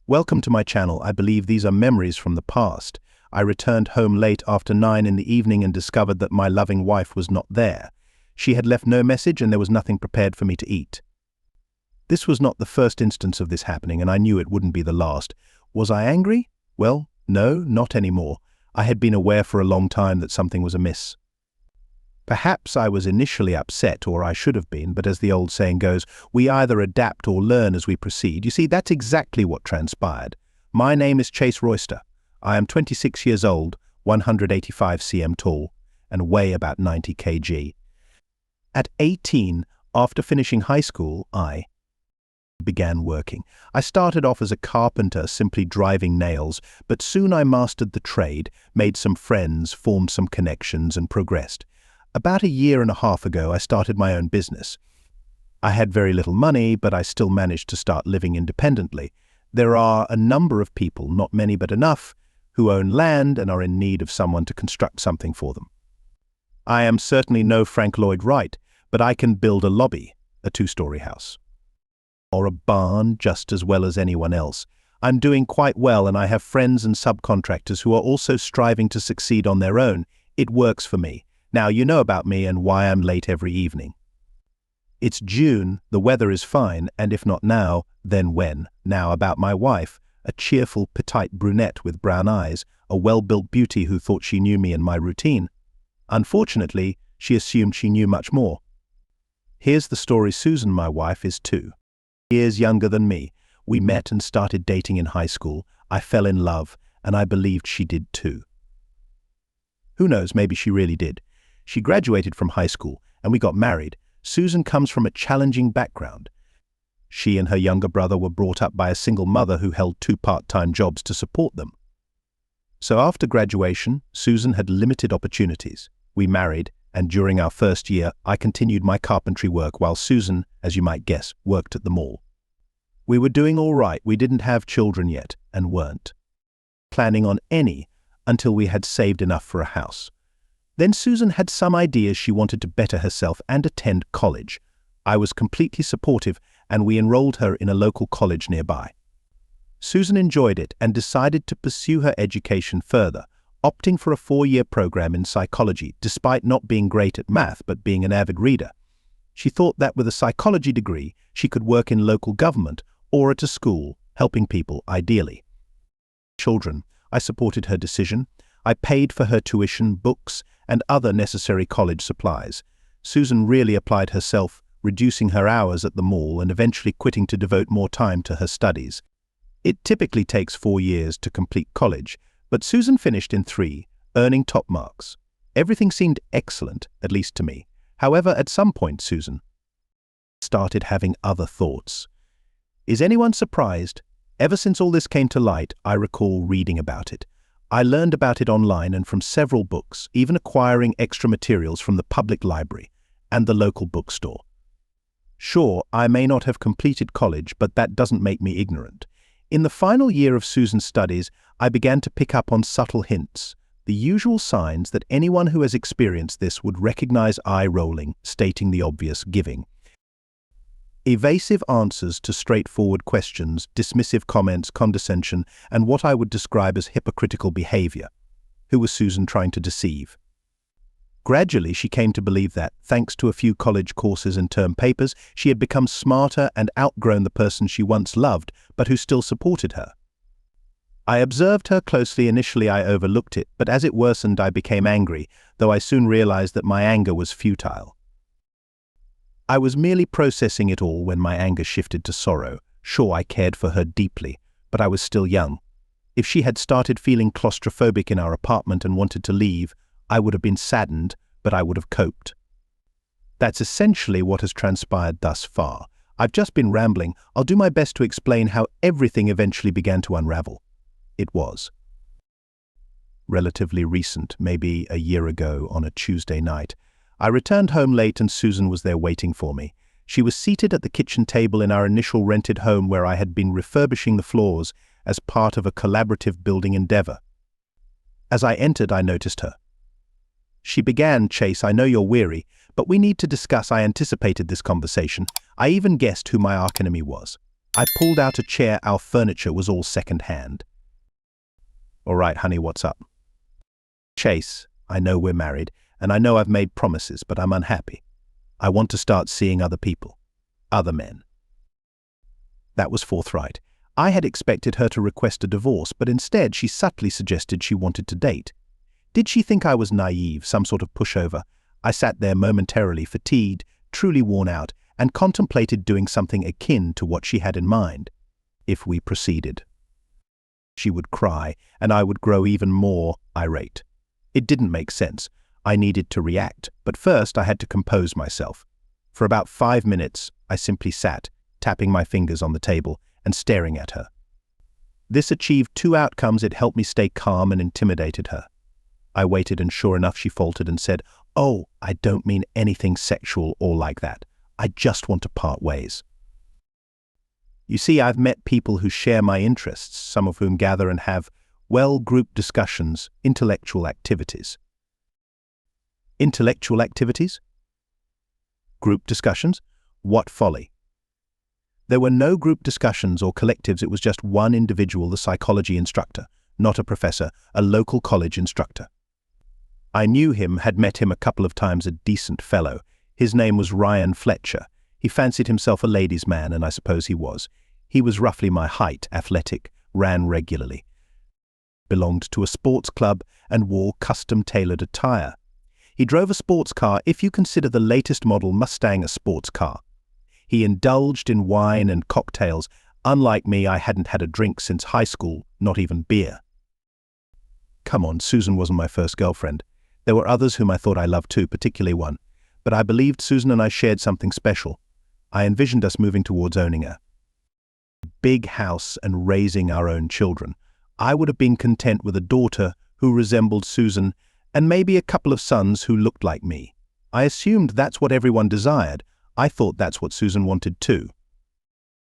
Welcome to my channel. I believe these are memories from the past. I returned home late after 9 in the evening and discovered that my loving wife was not there. She had left no message and there was nothing prepared for me to eat. This was not the first instance of this happening, and I knew it wouldn't be the last. Was I angry? Well, no, not anymore. I had been aware for a long time that something was amiss. Perhaps I was initially upset, or I should have been, but as the old saying goes, we either adapt or learn as we proceed. You see, that's exactly what transpired. My name is Chase Royster. I am 26 years old, 185 cm tall, and weigh about 90 kg. At 18, after finishing high school, I began working. I started off as a carpenter, simply driving nails, but soon I mastered the trade, made some friends, formed some connections, and progressed. About a year and a half ago, I started my own business. I had very little money, but I still managed to start living independently. There are a number of people, not many but enough, who own land and are in need of someone to construct something for them. I am certainly no Frank Lloyd Wright, but I can build a lobby, a 2-story house, or a barn just as well as anyone else. I'm doing quite well, and I have friends and subcontractors who are also striving to succeed on their own. It works for me. Now you know about me and why I'm late every evening. It's June, the weather is fine, and if not now, then when? Now about my wife, a cheerful, petite brunette with brown eyes, a well-built beauty who thought she knew me and my routine. Unfortunately, she assumed she knew much more. Here's the story. Susan, my wife, is 2 years younger than me. We met and started dating in high school. I fell in love, and I believed she did too. Who knows, maybe she really did. She graduated from high school, and we got married. Susan comes from a challenging background. She and her younger brother were brought up by a single mother who held 2 part-time jobs to support them. So after graduation, Susan had limited opportunities. We married, and during our first year, I continued my carpentry work while Susan, as you might guess, worked at the mall. We were doing all right. We didn't have children yet, and weren't planning on any until we had saved enough for a house. Then Susan had some ideas. She wanted to better herself and attend college. I was completely supportive, and we enrolled her in a local college nearby. Susan enjoyed it and decided to pursue her education further, opting for a 4-year program in psychology, despite not being great at math but being an avid reader. She thought that with a psychology degree, she could work in local government or at a school, helping people ideally. Children, I supported her decision. I paid for her tuition, books, and other necessary college supplies. Susan really applied herself, reducing her hours at the mall and eventually quitting to devote more time to her studies. It typically takes 4 years to complete college, but Susan finished in 3, earning top marks. Everything seemed excellent, at least to me. However, at some point, Susan started having other thoughts. Is anyone surprised? Ever since all this came to light, I recall reading about it. I learned about it online and from several books, even acquiring extra materials from the public library and the local bookstore. Sure, I may not have completed college, but that doesn't make me ignorant. In the final year of Susan's studies, I began to pick up on subtle hints, the usual signs that anyone who has experienced this would recognize: eye-rolling, stating the obvious, giving evasive answers to straightforward questions, dismissive comments, condescension, and what I would describe as hypocritical behavior. Who was Susan trying to deceive? Gradually, she came to believe that, thanks to a few college courses and term papers, she had become smarter and outgrown the person she once loved, but who still supported her. I observed her closely. Initially, I overlooked it, but as it worsened, I became angry, though I soon realized that my anger was futile. I was merely processing it all when my anger shifted to sorrow. Sure, I cared for her deeply, but I was still young. If she had started feeling claustrophobic in our apartment and wanted to leave, I would have been saddened, but I would have coped. That's essentially what has transpired thus far. I've just been rambling. I'll do my best to explain how everything eventually began to unravel. It was relatively recent, maybe a year ago on a Tuesday night. I returned home late and Susan was there waiting for me. She was seated at the kitchen table in our initial rented home where I had been refurbishing the floors as part of a collaborative building endeavor. As I entered, I noticed her. She began, "Chase, I know you're weary, but we need to discuss." I anticipated this conversation. I even guessed who my archenemy was. I pulled out a chair. Our furniture was all second-hand. All right, honey, what's up? Chase, I know we're married, and I know I've made promises, but I'm unhappy. I want to start seeing other people, other men. That was forthright. I had expected her to request a divorce, but instead she subtly suggested she wanted to date. Did she think I was naive, some sort of pushover? I sat there momentarily fatigued, truly worn out, and contemplated doing something akin to what she had in mind. If we proceeded, she would cry, and I would grow even more irate. It didn't make sense. I needed to react, but first I had to compose myself. For about 5 minutes, I simply sat, tapping my fingers on the table and staring at her. This achieved 2 outcomes. It helped me stay calm and intimidated her. I waited, and sure enough, she faltered and said, "Oh, I don't mean anything sexual or like that. I just want to part ways. You see, I've met people who share my interests, some of whom gather and have, well, group discussions, intellectual activities." Intellectual activities? Group discussions? What folly! There were no group discussions or collectives. It was just one individual, the psychology instructor, not a professor, a local college instructor. I knew him, had met him a couple of times, a decent fellow. His name was Ryan Fletcher. He fancied himself a ladies' man, and I suppose he was. He was roughly my height, athletic, ran regularly, belonged to a sports club, and wore custom-tailored attire. He drove a sports car, if you consider the latest model Mustang a sports car. He indulged in wine and cocktails. Unlike me, I hadn't had a drink since high school, not even beer. Come on, Susan wasn't my first girlfriend. There were others whom I thought I loved too, particularly one. But I believed Susan and I shared something special. I envisioned us moving towards owning a big house and raising our own children. I would have been content with a daughter who resembled Susan, and maybe a couple of sons who looked like me. I assumed that's what everyone desired. I thought that's what Susan wanted too.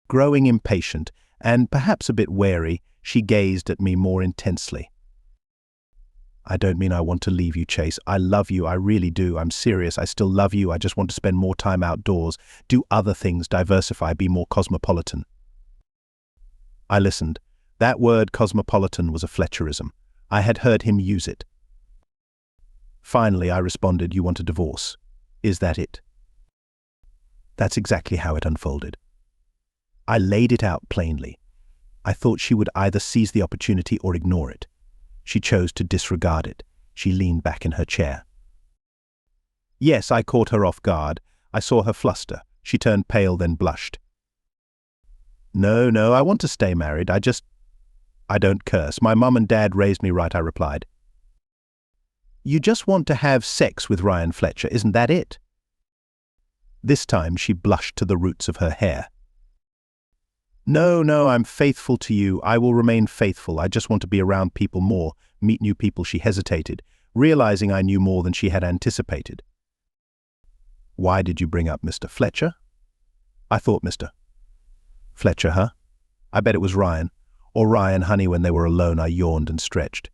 Growing impatient, and perhaps a bit wary, she gazed at me more intensely. "I don't mean I want to leave you, Chase. I love you, I really do. I'm serious. I still love you. I just want to spend more time outdoors, do other things, diversify, be more cosmopolitan." I listened. That word cosmopolitan was a Fletcherism. I had heard him use it. Finally, I responded, "You want a divorce. Is that it?" That's exactly how it unfolded. I laid it out plainly. I thought she would either seize the opportunity or ignore it. She chose to disregard it. She leaned back in her chair. Yes, I caught her off guard. I saw her fluster. She turned pale, then blushed. No, I want to stay married. I don't curse. My mum and dad raised me right," I replied. "You just want to have sex with Ryan Fletcher, isn't that it?" This time she blushed to the roots of her hair. No, I'm faithful to you. I will remain faithful. I just want to be around people more, meet new people." She hesitated, realizing I knew more than she had anticipated. "Why did you bring up Mr. Fletcher?" "I thought Mr. Fletcher, huh? I bet it was Ryan. Or Ryan, honey." When they were alone, I yawned and stretched.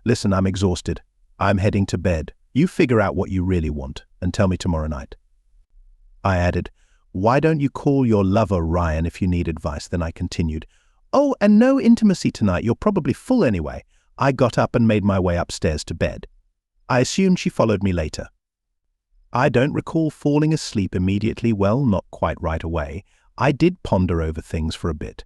"Listen, I'm exhausted. I'm heading to bed. You figure out what you really want and tell me tomorrow night." I added, "Why don't you call your lover Ryan if you need advice?" Then I continued, "Oh, and no intimacy tonight. You're probably full anyway." I got up and made my way upstairs to bed. I assumed she followed me later. I don't recall falling asleep immediately. Well, not quite right away. I did ponder over things for a bit.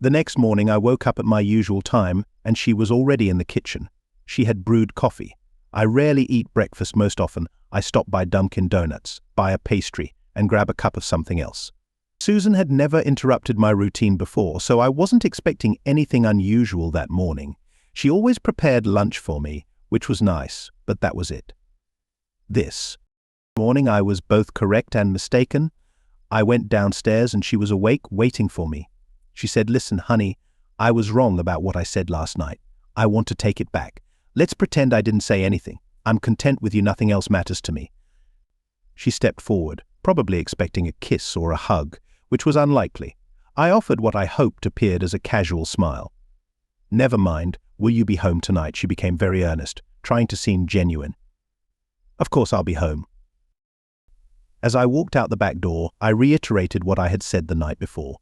The next morning I woke up at my usual time, and she was already in the kitchen. She had brewed coffee. I rarely eat breakfast. Most often, I stop by Dunkin' Donuts, buy a pastry, and grab a cup of something else. Susan had never interrupted my routine before, so I wasn't expecting anything unusual that morning. She always prepared lunch for me, which was nice, but that was it. This morning I was both correct and mistaken. I went downstairs and she was awake, waiting for me. She said, "Listen, honey, I was wrong about what I said last night. I want to take it back. Let's pretend I didn't say anything. I'm content with you. Nothing else matters to me." She stepped forward, probably expecting a kiss or a hug, which was unlikely. I offered what I hoped appeared as a casual smile. "Never mind. Will you be home tonight?" She became very earnest, trying to seem genuine. "Of course I'll be home." As I walked out the back door, I reiterated what I had said the night before.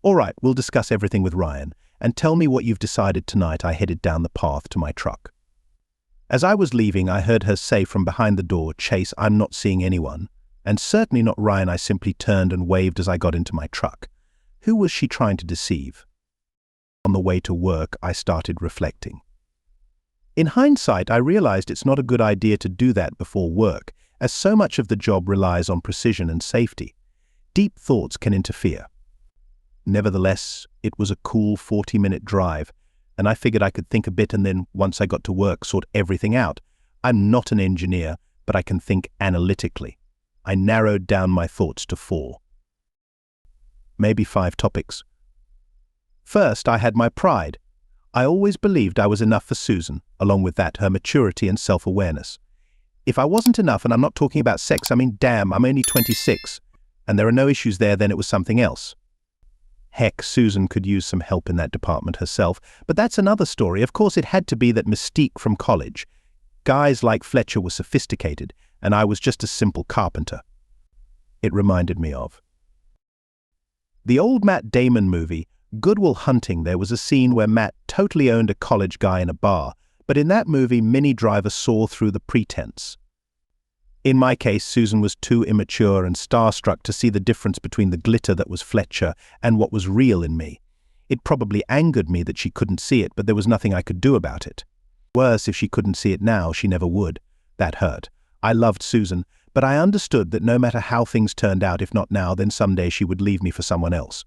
"All right, we'll discuss everything with Ryan, and tell me what you've decided tonight." I headed down the path to my truck. As I was leaving, I heard her say from behind the door, "Chase, I'm not seeing anyone, and certainly not Ryan." I simply turned and waved as I got into my truck. Who was she trying to deceive? On the way to work, I started reflecting. In hindsight, I realized it's not a good idea to do that before work, as so much of the job relies on precision and safety. Deep thoughts can interfere. Nevertheless, it was a cool 40-minute drive, and I figured I could think a bit and then, once I got to work, sort everything out. I'm not an engineer, but I can think analytically. I narrowed down my thoughts to 4. Maybe 5 topics. First, I had my pride. I always believed I was enough for Susan, along with that, her maturity and self-awareness. If I wasn't enough, and I'm not talking about sex, I mean, damn, I'm only 26, and there are no issues there, then it was something else. Heck, Susan could use some help in that department herself, but that's another story. Of course, it had to be that mystique from college. Guys like Fletcher were sophisticated, and I was just a simple carpenter. It reminded me of the old Matt Damon movie, Good Will Hunting. There was a scene where Matt totally owned a college guy in a bar, but in that movie, Minnie Driver saw through the pretense. In my case, Susan was too immature and starstruck to see the difference between the glitter that was Fletcher and what was real in me. It probably angered me that she couldn't see it, but there was nothing I could do about it. Worse, if she couldn't see it now, she never would. That hurt. I loved Susan, but I understood that no matter how things turned out, if not now, then someday she would leave me for someone else.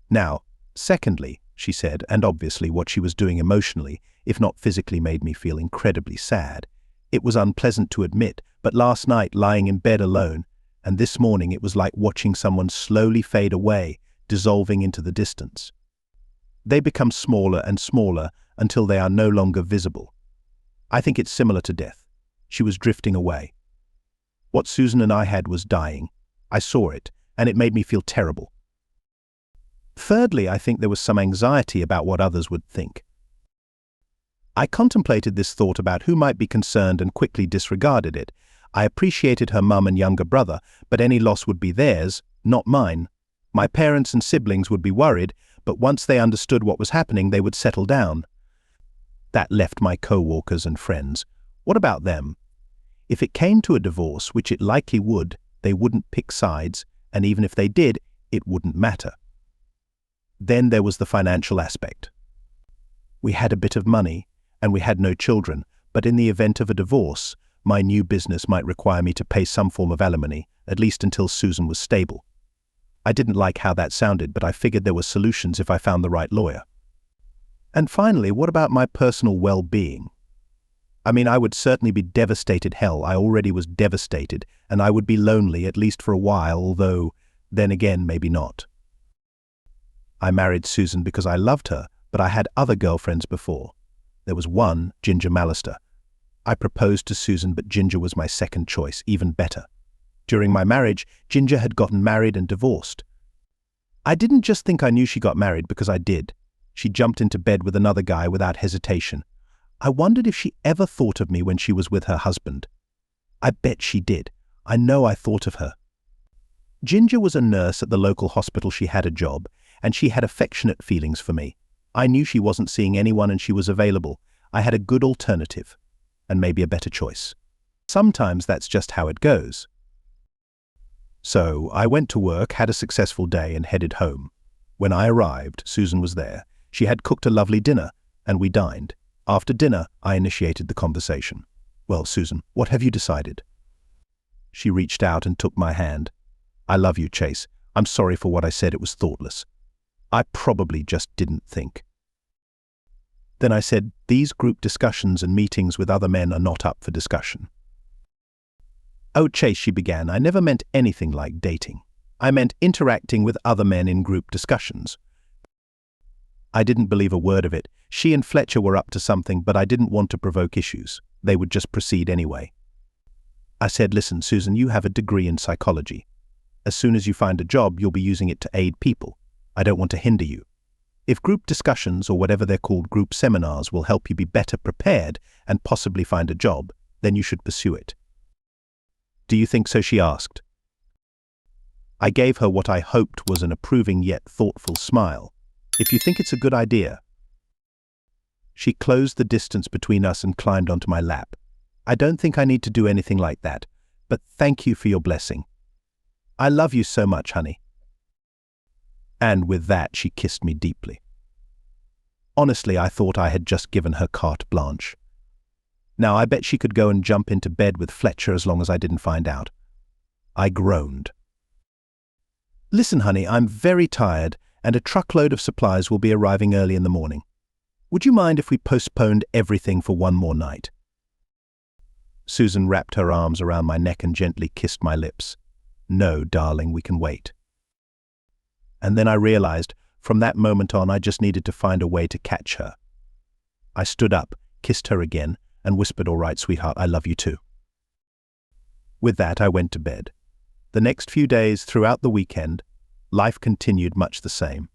Now, secondly, she said, and obviously what she was doing emotionally, if not physically, made me feel incredibly sad. It was unpleasant to admit, but last night, lying in bed alone, and this morning, it was like watching someone slowly fade away, dissolving into the distance. They become smaller and smaller until they are no longer visible. I think it's similar to death. She was drifting away. What Susan and I had was dying. I saw it, and it made me feel terrible. Thirdly, I think there was some anxiety about what others would think. I contemplated this thought about who might be concerned and quickly disregarded it. I appreciated her mum and younger brother, but any loss would be theirs, not mine. My parents and siblings would be worried, but once they understood what was happening, they would settle down. That left my co-workers and friends. What about them? If it came to a divorce, which it likely would, they wouldn't pick sides, and even if they did, it wouldn't matter. Then there was the financial aspect. We had a bit of money, and we had no children, but in the event of a divorce, my new business might require me to pay some form of alimony, at least until Susan was stable. I didn't like how that sounded, but I figured there were solutions if I found the right lawyer. And finally, what about my personal well-being? I mean, I would certainly be devastated. Hell, I already was devastated, and I would be lonely, at least for a while, although, then again, maybe not. I married Susan because I loved her, but I had other girlfriends before. There was one, Ginger Mallister. I proposed to Susan, but Ginger was my second choice, even better. During my marriage, Ginger had gotten married and divorced. I didn't just think I knew she got married because I did. She jumped into bed with another guy without hesitation. I wondered if she ever thought of me when she was with her husband. I bet she did. I know I thought of her. Ginger was a nurse at the local hospital. She had a job, and she had affectionate feelings for me. I knew she wasn't seeing anyone and she was available. I had a good alternative, and maybe a better choice. Sometimes that's just how it goes. So I went to work, had a successful day, and headed home. When I arrived, Susan was there. She had cooked a lovely dinner, and we dined. After dinner, I initiated the conversation. "Well, Susan, what have you decided?" She reached out and took my hand. "I love you, Chase. I'm sorry for what I said. It was thoughtless. I probably just didn't think." Then I said, "These group discussions and meetings with other men are not up for discussion." "Oh, Chase," she began, "I never meant anything like dating. I meant interacting with other men in group discussions." I didn't believe a word of it. She and Fletcher were up to something, but I didn't want to provoke issues. They would just proceed anyway. I said, "Listen, Susan, you have a degree in psychology. As soon as you find a job, you'll be using it to aid people. I don't want to hinder you. If group discussions, or whatever they're called, group seminars, will help you be better prepared and possibly find a job, then you should pursue it." Do you think so? She asked. I gave her what I hoped was an approving yet thoughtful smile. If you think it's a good idea. She closed the distance between us and climbed onto my lap. I don't think I need to do anything like that, but thank you for your blessing. I love you so much, honey. And with that, she kissed me deeply. Honestly, I thought I had just given her carte blanche. Now, I bet she could go and jump into bed with Fletcher as long as I didn't find out. I groaned. Listen, honey, I'm very tired, and a truckload of supplies will be arriving early in the morning. Would you mind if we postponed everything for one more night? Susan wrapped her arms around my neck and gently kissed my lips. No, darling, we can wait. And then I realized, from that moment on, I just needed to find a way to catch her. I stood up, kissed her again, and whispered, "All right, sweetheart, I love you too." With that, I went to bed. The next few days, throughout the weekend, life continued much the same.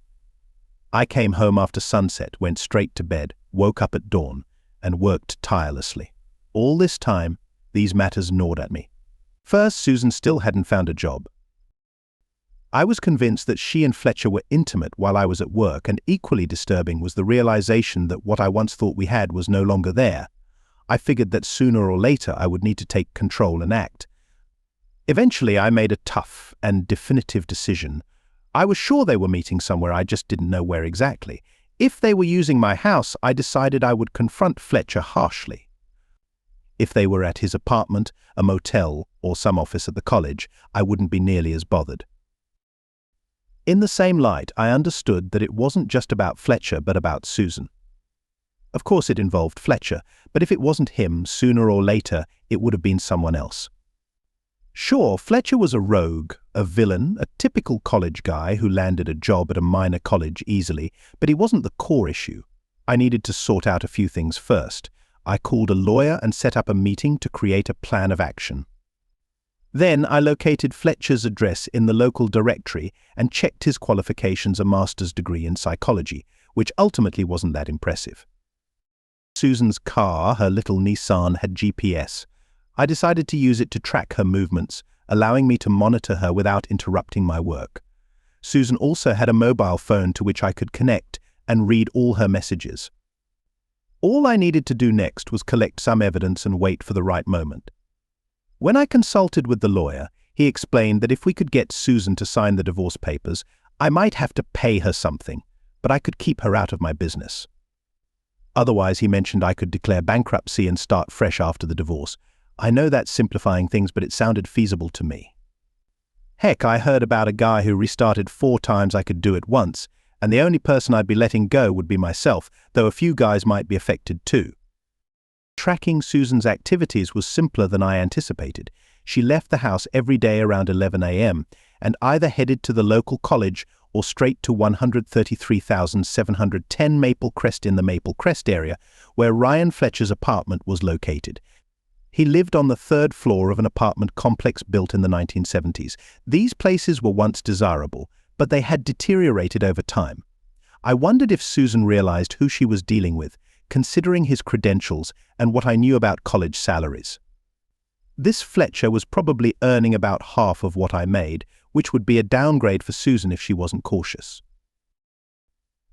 I came home after sunset, went straight to bed, woke up at dawn, and worked tirelessly. All this time, these matters gnawed at me. First, Susan still hadn't found a job. I was convinced that she and Fletcher were intimate while I was at work, and equally disturbing was the realization that what I once thought we had was no longer there. I figured that sooner or later I would need to take control and act. Eventually, I made a tough and definitive decision. I was sure they were meeting somewhere, I just didn't know where exactly. If they were using my house, I decided I would confront Fletcher harshly. If they were at his apartment, a motel, or some office at the college, I wouldn't be nearly as bothered. In the same light, I understood that it wasn't just about Fletcher, but about Susan. Of course it involved Fletcher, but if it wasn't him, sooner or later, it would have been someone else. Sure, Fletcher was a rogue, a villain, a typical college guy who landed a job at a minor college easily, but he wasn't the core issue. I needed to sort out a few things first. I called a lawyer and set up a meeting to create a plan of action. Then I located Fletcher's address in the local directory and checked his qualifications, a master's degree in psychology, which ultimately wasn't that impressive. Susan's car, her little Nissan, had GPS. I decided to use it to track her movements, allowing me to monitor her without interrupting my work. Susan also had a mobile phone to which I could connect and read all her messages. All I needed to do next was collect some evidence and wait for the right moment. When I consulted with the lawyer, he explained that if we could get Susan to sign the divorce papers, I might have to pay her something, but I could keep her out of my business. Otherwise, he mentioned I could declare bankruptcy and start fresh after the divorce. I know that's simplifying things, but it sounded feasible to me. Heck, I heard about a guy who restarted 4 times I could do it once, and the only person I'd be letting go would be myself, though a few guys might be affected too. Tracking Susan's activities was simpler than I anticipated. She left the house every day around 11 a.m. and either headed to the local college or straight to 133,710 Maple Crest in the Maple Crest area, where Ryan Fletcher's apartment was located. He lived on the 3rd floor of an apartment complex built in the 1970s. These places were once desirable, but they had deteriorated over time. I wondered if Susan realized who she was dealing with, considering his credentials and what I knew about college salaries. This Fletcher was probably earning about half of what I made, which would be a downgrade for Susan if she wasn't cautious.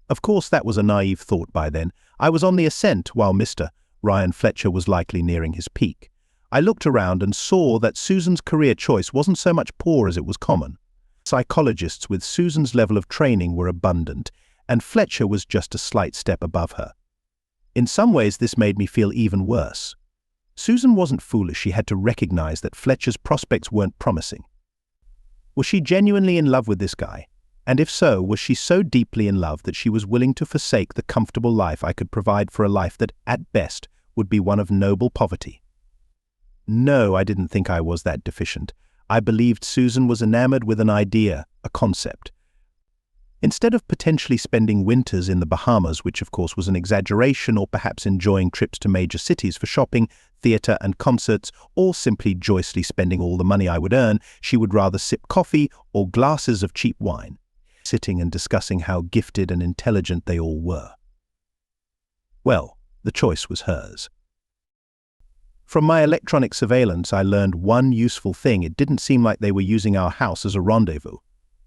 Of course, that was a naive thought by then. I was on the ascent while Mr. Ryan Fletcher was likely nearing his peak. I looked around and saw that Susan's career choice wasn't so much poor as it was common. Psychologists with Susan's level of training were abundant, and Fletcher was just a slight step above her. In some ways, this made me feel even worse. Susan wasn't foolish. She had to recognize that Fletcher's prospects weren't promising. Was she genuinely in love with this guy? And if so, was she so deeply in love that she was willing to forsake the comfortable life I could provide for a life that, at best, would be one of noble poverty? No, I didn't think I was that deficient. I believed Susan was enamored with an idea, a concept. Instead of potentially spending winters in the Bahamas, which of course was an exaggeration, or perhaps enjoying trips to major cities for shopping, theatre and concerts, or simply joyously spending all the money I would earn, she would rather sip coffee or glasses of cheap wine, sitting and discussing how gifted and intelligent they all were. Well, the choice was hers. From my electronic surveillance, I learned one useful thing. It didn't seem like they were using our house as a rendezvous.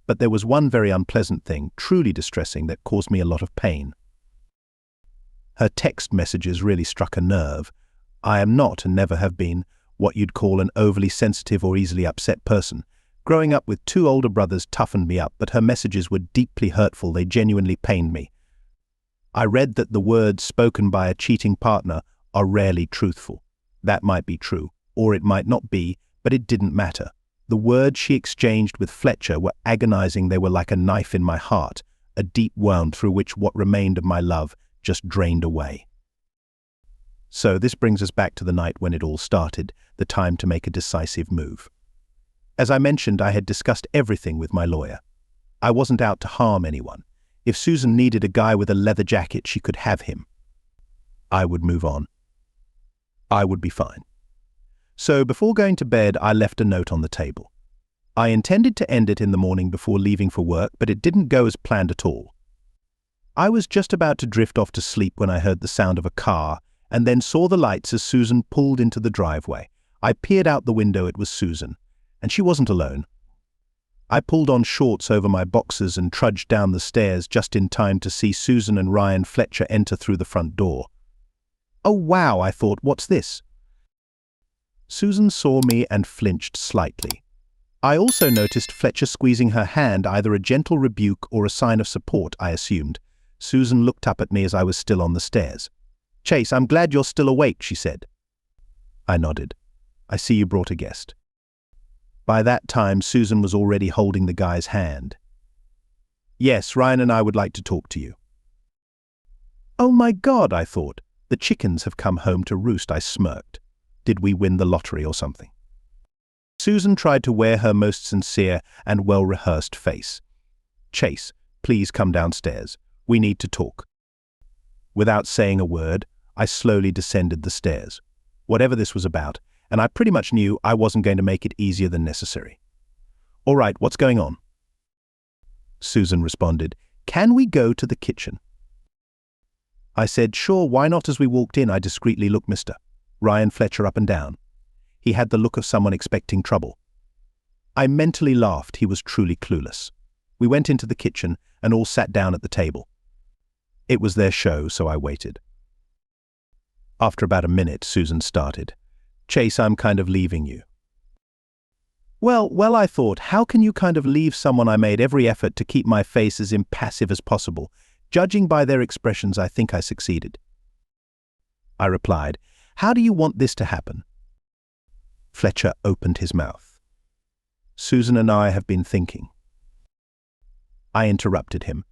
But there was one very unpleasant thing, truly distressing, that caused me a lot of pain. Her text messages really struck a nerve. I am not, and never have been, what you'd call an overly sensitive or easily upset person. Growing up with two older brothers toughened me up, but her messages were deeply hurtful. They genuinely pained me. I read that the words spoken by a cheating partner are rarely truthful. That might be true, or it might not be, but it didn't matter. The words she exchanged with Fletcher were agonizing. They were like a knife in my heart, a deep wound through which what remained of my love just drained away. So this brings us back to the night when it all started, the time to make a decisive move. As I mentioned, I had discussed everything with my lawyer. I wasn't out to harm anyone. If Susan needed a guy with a leather jacket, she could have him. I would move on. I would be fine. So before going to bed, I left a note on the table. I intended to end it in the morning before leaving for work, but it didn't go as planned at all. I was just about to drift off to sleep when I heard the sound of a car and then saw the lights as Susan pulled into the driveway. I peered out the window. It was Susan, and she wasn't alone. I pulled on shorts over my boxers and trudged down the stairs just in time to see Susan and Ryan Fletcher enter through the front door. Oh wow, I thought, what's this? Susan saw me and flinched slightly. I also noticed Fletcher squeezing her hand, either a gentle rebuke or a sign of support, I assumed. Susan looked up at me as I was still on the stairs. "Chase, I'm glad you're still awake," she said. I nodded. "I see you brought a guest." By that time, Susan was already holding the guy's hand. "Yes, Ryan and I would like to talk to you." Oh my God, I thought. The chickens have come home to roost, I smirked. Did we win the lottery or something? Susan tried to wear her most sincere and well-rehearsed face. "Chase, please come downstairs. We need to talk." Without saying a word, I slowly descended the stairs. Whatever this was about, and I pretty much knew I wasn't going to make it easier than necessary. "All right, what's going on?" Susan responded, "Can we go to the kitchen?" I said, "Sure, why not?" As we walked in, I discreetly looked Mr. Ryan Fletcher up and down. He had the look of someone expecting trouble. I mentally laughed. He was truly clueless. We went into the kitchen and all sat down at the table. It was their show, so I waited. After about a minute, Susan started. "Chase, I'm kind of leaving you." Well, I thought, how can you kind of leave someone? I made every effort to keep my face as impassive as possible. Judging by their expressions, I think I succeeded. I replied, "How do you want this to happen?" Fletcher opened his mouth. "Susan and I have been thinking." I interrupted him.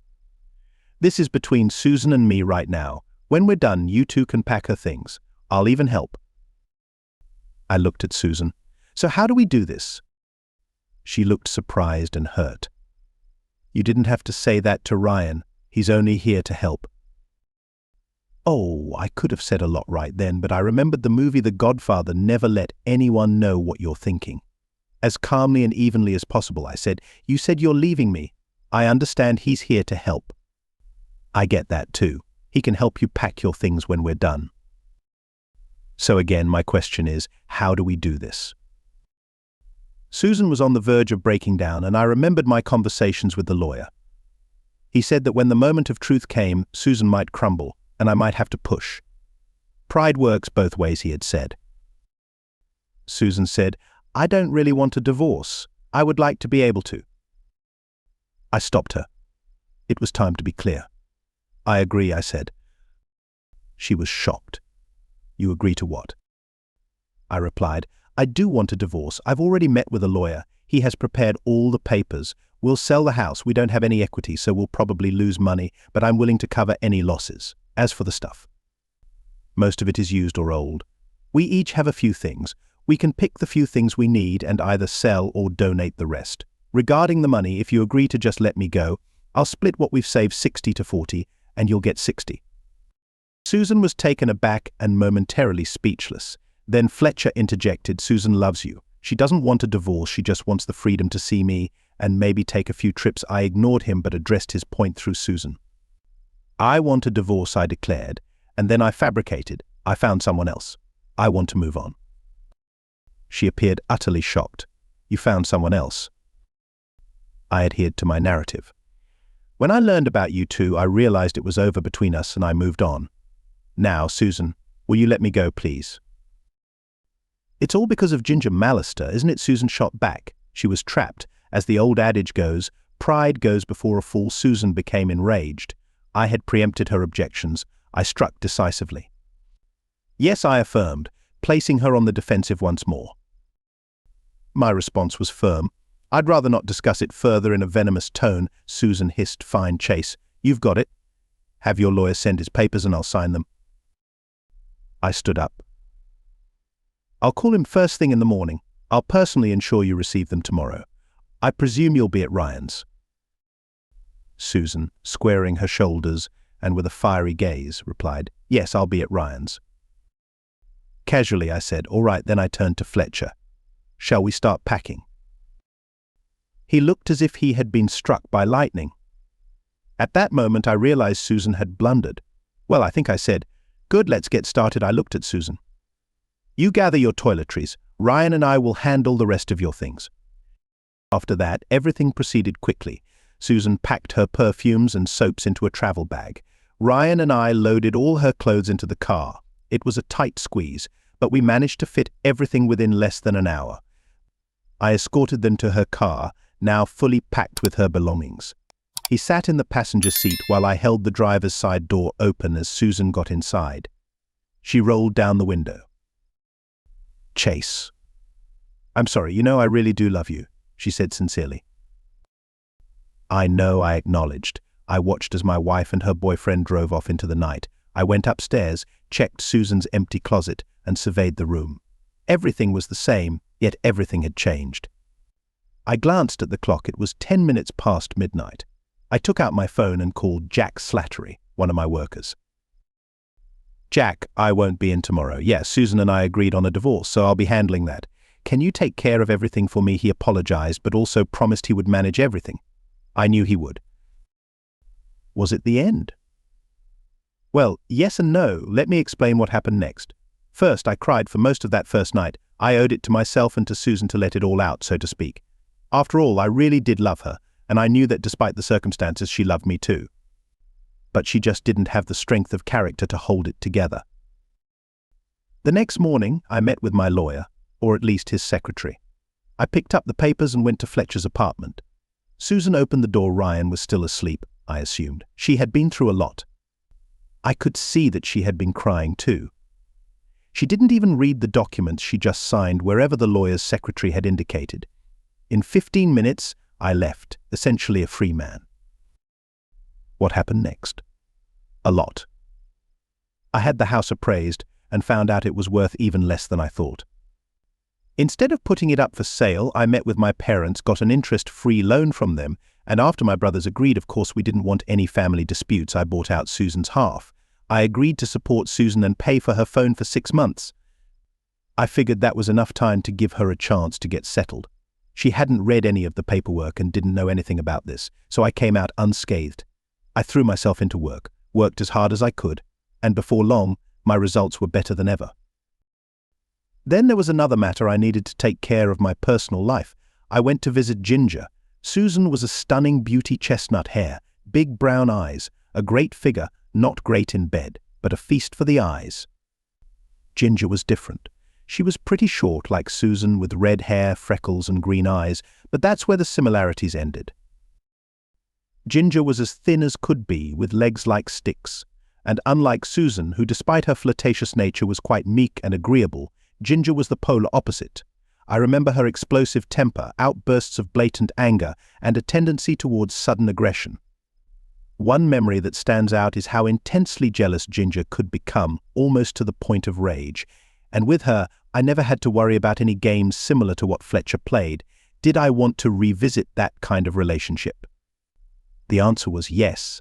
"This is between Susan and me right now. When we're done, you two can pack her things. I'll even help." I looked at Susan. "So how do we do this?" She looked surprised and hurt. "You didn't have to say that to Ryan. He's only here to help." Oh, I could have said a lot right then, but I remembered the movie The Godfather. Never let anyone know what you're thinking. As calmly and evenly as possible, I said, "You said you're leaving me. I understand he's here to help." "I get that too. He can help you pack your things when we're done." So again, my question is, how do we do this? Susan was on the verge of breaking down, and I remembered my conversations with the lawyer. He said that when the moment of truth came, Susan might crumble, and I might have to push. Pride works both ways, he had said. Susan said, "I don't really want a divorce. I would like to be able to." I stopped her. It was time to be clear. "I agree," I said. She was shocked. "You agree to what?" I replied, "I do want a divorce. I've already met with a lawyer. He has prepared all the papers. We'll sell the house. We don't have any equity, so we'll probably lose money, but I'm willing to cover any losses. As for the stuff, most of it is used or old. We each have a few things. We can pick the few things we need and either sell or donate the rest. Regarding the money, if you agree to just let me go, I'll split what we've saved 60 to 40, and you'll get 60. Susan was taken aback and momentarily speechless. Then Fletcher interjected, "Susan loves you. She doesn't want a divorce. She just wants the freedom to see me and maybe take a few trips." I ignored him but addressed his point through Susan. "I want a divorce," I declared, and then I fabricated. I found someone else. I want to move on. She appeared utterly shocked. You found someone else. I adhered to my narrative. When I learned about you two, I realized it was over between us and I moved on. Now, Susan, will you let me go, please? It's all because of Ginger Mallister, isn't it? Susan shot back. She was trapped. As the old adage goes, pride goes before a fall. Susan became enraged. I had preempted her objections. I struck decisively. Yes, I affirmed, placing her on the defensive once more. My response was firm. I'd rather not discuss it further. In a venomous tone, Susan hissed, "Fine, Chase. You've got it. Have your lawyer send his papers and I'll sign them." I stood up. "I'll call him first thing in the morning. I'll personally ensure you receive them tomorrow. I presume you'll be at Ryan's." Susan, squaring her shoulders and with a fiery gaze, replied, "Yes, I'll be at Ryan's." Casually, I said, "All right." Then I turned to Fletcher. "Shall we start packing?" He looked as if he had been struck by lightning. At that moment, I realized Susan had blundered. "Well," I think I said, "Good, let's get started." I looked at Susan. "You gather your toiletries. Ryan and I will handle the rest of your things." After that, everything proceeded quickly. Susan packed her perfumes and soaps into a travel bag. Ryan and I loaded all her clothes into the car. It was a tight squeeze, but we managed to fit everything within less than an hour. I escorted them to her car, now fully packed with her belongings. He sat in the passenger seat while I held the driver's side door open as Susan got inside. She rolled down the window. "Chase, I'm sorry, I really do love you," she said sincerely. "I know," I acknowledged. I watched as my wife and her boyfriend drove off into the night. I went upstairs, checked Susan's empty closet, and surveyed the room. Everything was the same, yet everything had changed. I glanced at the clock. It was 10 minutes past midnight. I took out my phone and called Jack Slattery, one of my workers. "Jack, I won't be in tomorrow. Yes, Susan and I agreed on a divorce, so I'll be handling that. Can you take care of everything for me?" He apologized, but also promised he would manage everything. I knew he would. Was it the end? Well, yes and no. Let me explain what happened next. First, I cried for most of that first night. I owed it to myself and to Susan to let it all out, so to speak. After all, I really did love her, and I knew that despite the circumstances, she loved me too. But she just didn't have the strength of character to hold it together. The next morning, I met with my lawyer, or at least his secretary. I picked up the papers and went to Fletcher's apartment. Susan opened the door. Ryan was still asleep, I assumed. She had been through a lot. I could see that she had been crying too. She didn't even read the documents she just signed wherever the lawyer's secretary had indicated. In 15 minutes, I left, essentially a free man. What happened next? A lot. I had the house appraised and found out it was worth even less than I thought. Instead of putting it up for sale, I met with my parents, got an interest-free loan from them, and after my brothers agreed, of course we didn't want any family disputes, I bought out Susan's half. I agreed to support Susan and pay for her phone for 6 months. I figured that was enough time to give her a chance to get settled. She hadn't read any of the paperwork and didn't know anything about this, so I came out unscathed. I threw myself into work, worked as hard as I could, and before long, my results were better than ever. Then there was another matter. I needed to take care of my personal life. I went to visit Ginger. Susan was a stunning beauty, chestnut hair, big brown eyes, a great figure, not great in bed, but a feast for the eyes. Ginger was different. She was pretty short like Susan, with red hair, freckles, and green eyes, but that's where the similarities ended. Ginger was as thin as could be, with legs like sticks, and unlike Susan, who despite her flirtatious nature was quite meek and agreeable, Ginger was the polar opposite. I remember her explosive temper, outbursts of blatant anger, and a tendency towards sudden aggression. One memory that stands out is how intensely jealous Ginger could become, almost to the point of rage. And with her, I never had to worry about any games similar to what Fletcher played. Did I want to revisit that kind of relationship? The answer was yes.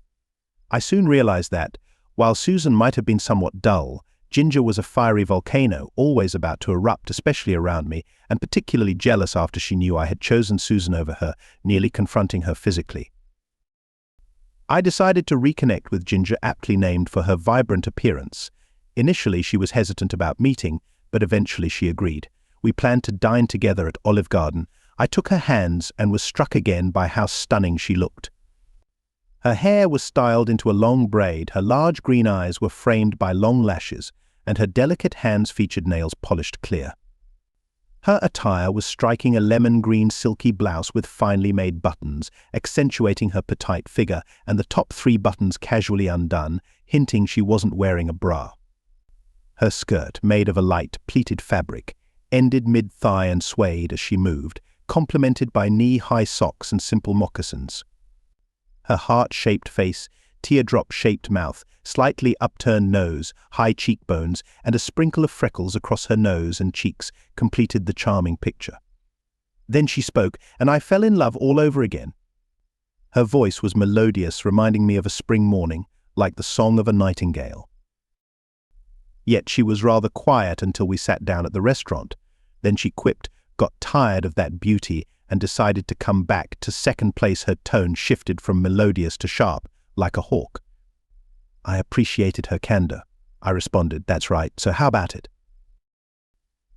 I soon realized that, while Susan might have been somewhat dull, Ginger was a fiery volcano, always about to erupt, especially around me, and particularly jealous after she knew I had chosen Susan over her, nearly confronting her physically. I decided to reconnect with Ginger, aptly named for her vibrant appearance. Initially, she was hesitant about meeting, but eventually she agreed. We planned to dine together at Olive Garden. I took her hands and was struck again by how stunning she looked. Her hair was styled into a long braid, her large green eyes were framed by long lashes, and her delicate hands featured nails polished clear. Her attire was striking, a lemon-green silky blouse with finely made buttons, accentuating her petite figure, and the top 3 buttons casually undone, hinting she wasn't wearing a bra. Her skirt, made of a light, pleated fabric, ended mid-thigh and swayed as she moved, complemented by knee-high socks and simple moccasins. Her heart-shaped face, teardrop-shaped mouth, slightly upturned nose, high cheekbones, and a sprinkle of freckles across her nose and cheeks completed the charming picture. Then she spoke, and I fell in love all over again. Her voice was melodious, reminding me of a spring morning, like the song of a nightingale. Yet she was rather quiet until we sat down at the restaurant. Then she quipped, got tired of that beauty, and decided to come back. To second place, her tone shifted from melodious to sharp, like a hawk. I appreciated her candor. I responded, "That's right, so how about it?"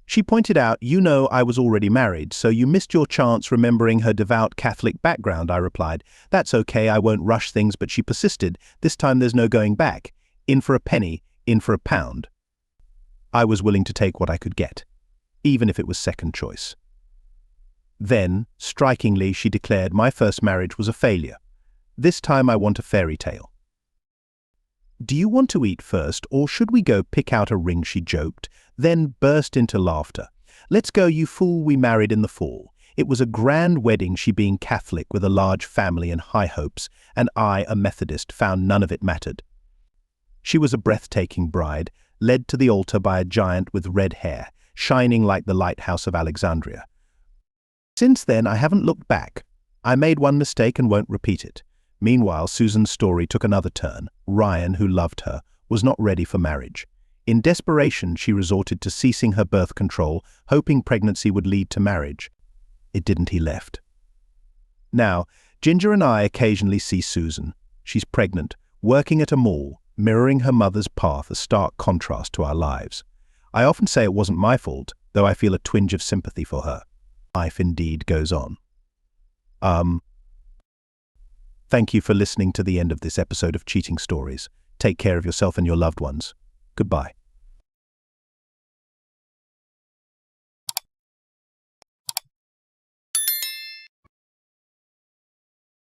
She pointed out, "You know I was already married, so you missed your chance." Remembering her devout Catholic background, I replied, "That's okay, I won't rush things." But she persisted, "This time there's no going back. In for a penny, in for a pound." I was willing to take what I could get, even if it was second choice. Then, strikingly, she declared, "My first marriage was a failure. This time I want a fairy tale." "Do you want to eat first, or should we go pick out a ring?" she joked, then burst into laughter. "Let's go, you fool, we married in the fall. It was a grand wedding, she being Catholic with a large family and high hopes, and I, a Methodist, found none of it mattered." She was a breathtaking bride, led to the altar by a giant with red hair, shining like the lighthouse of Alexandria. Since then, I haven't looked back. I made one mistake and won't repeat it. Meanwhile, Susan's story took another turn. Ryan, who loved her, was not ready for marriage. In desperation, she resorted to ceasing her birth control, hoping pregnancy would lead to marriage. It didn't. He left. Now, Ginger and I occasionally see Susan. She's pregnant, working at a mall, mirroring her mother's path, a stark contrast to our lives. I often say it wasn't my fault, though I feel a twinge of sympathy for her. Life indeed goes on. Thank you for listening to the end of this episode of Cheating Stories. Take care of yourself and your loved ones. Goodbye.